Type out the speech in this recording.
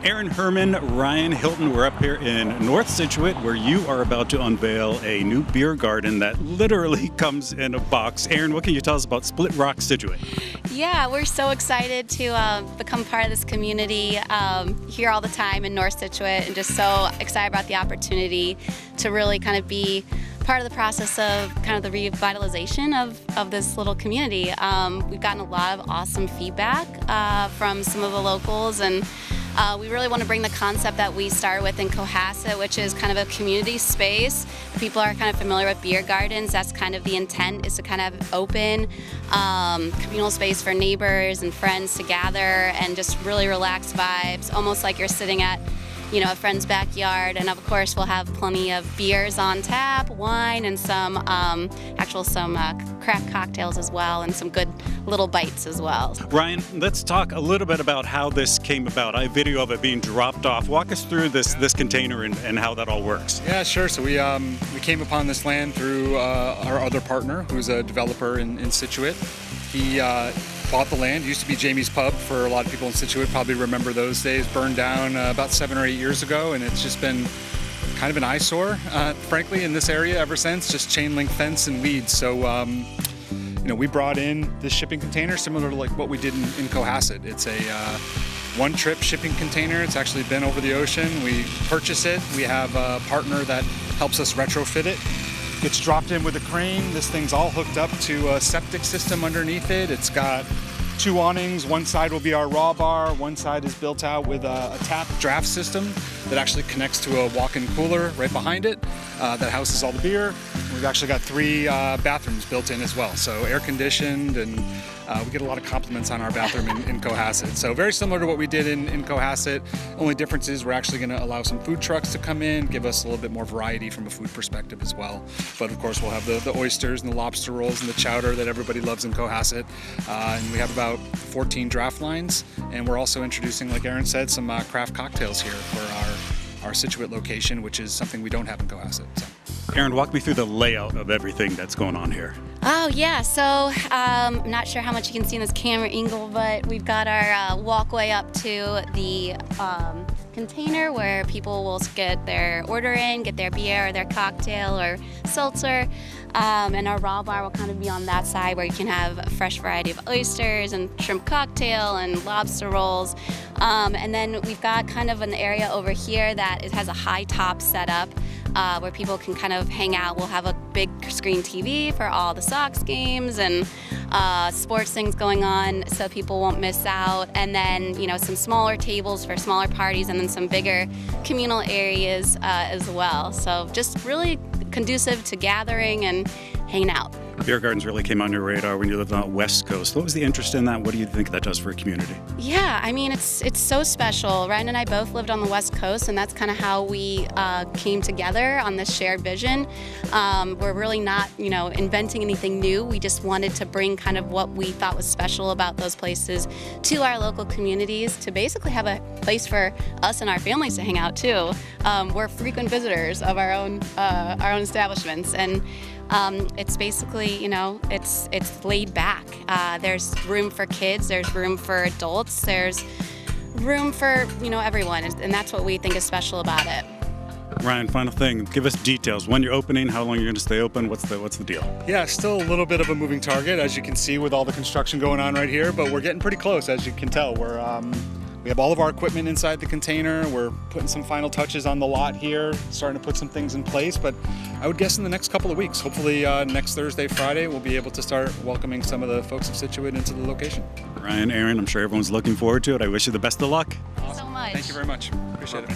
Erin, Herman, Ryan, Hilton, we're up here in North Scituate where you are about to unveil a new beer garden that literally comes in a box. Erin, what can you tell us about Split Rock Scituate? Yeah, we're so excited to become part of this community here all the time in North Scituate, and just so excited about the opportunity to really kind of be part of the process of kind of the revitalization of this little community. We've gotten a lot of awesome feedback from some of the locals, and we really want to bring the concept that we started with in Cohasset, which is kind of a community space. People are kind of familiar with beer gardens. That's kind of the intent, is to kind of open communal space for neighbors and friends to gather and just really relaxed vibes, almost like you're sitting at a friend's backyard. And of course we'll have plenty of beers on tap, wine, and some craft cocktails as well, and some good little bites as well. Ryan, let's talk a little bit about how this came about. I have video of it being dropped off. Walk us through this container and how that all works. Yeah, sure. So we came upon this land through our other partner, who's a developer in Scituate. He bought the land. It used to be Jamie's Pub. For a lot of people in Scituate probably remember those days. Burned down about 7 or 8 years ago, and it's just been kind of an eyesore, frankly, in this area ever since. Just chain link fence and weeds. So we brought in this shipping container similar to like what we did in Cohasset. It's a one-trip shipping container. It's actually been over the ocean. We purchase it. We have a partner that helps us retrofit it. It's dropped in with a crane. This thing's all hooked up to a septic system underneath it. It's got 2 awnings. One side will be our raw bar. One side is built out with a tap draft system that actually connects to a walk-in cooler right behind it that houses all the beer. We've actually got 3 bathrooms built in as well, so air conditioned, and we get a lot of compliments on our bathroom in Cohasset. So very similar to what we did in Cohasset. Only difference is we're actually going to allow some food trucks to come in, give us a little bit more variety from a food perspective as well. But of course we'll have the oysters and the lobster rolls and the chowder that everybody loves in Cohasset. And we have about 14 draft lines, and we're also introducing, like Erin said, some craft cocktails here for our Scituate location, which is something we don't have in Cohasset. So. Erin, walk me through the layout of everything that's going on here. Oh yeah, so I'm not sure how much you can see in this camera angle, but we've got our walkway up to the container where people will get their order in, get their beer or their cocktail or seltzer, and our raw bar will kind of be on that side where you can have a fresh variety of oysters and shrimp cocktail and lobster rolls. And then we've got kind of an area over here that it has a high top setup where people can kind of hang out. We'll have a big screen TV for all the Sox games and sports things going on, so people won't miss out. And then some smaller tables for smaller parties, and then some bigger communal areas as well. So just really conducive to gathering and hanging out. Beer gardens really came on your radar when you lived on the West Coast. What was the interest in that? What do you think that does for a community? Yeah, I mean, it's so special. Ryan and I both lived on the West Coast, and that's kind of how we came together on this shared vision. We're really not, inventing anything new. We just wanted to bring kind of what we thought was special about those places to our local communities, to basically have a place for us and our families to hang out too. We're frequent visitors of our own establishments, and it's basically, it's laid back. There's room for kids, there's room for adults, there's room for, everyone, and that's what we think is special about it. Ryan, final thing, give us details. When you're opening, how long you're going to stay open, what's the deal? Yeah, still a little bit of a moving target, as you can see with all the construction going on right here, but we're getting pretty close, as you can tell. We have all of our equipment inside the container. We're putting some final touches on the lot here, starting to put some things in place, but I would guess in the next couple of weeks, hopefully next Thursday, Friday, we'll be able to start welcoming some of the folks of Scituate into the location. Ryan, Erin, I'm sure everyone's looking forward to it. I wish you the best of luck. Thank you so much. Thank you very much. Appreciate it.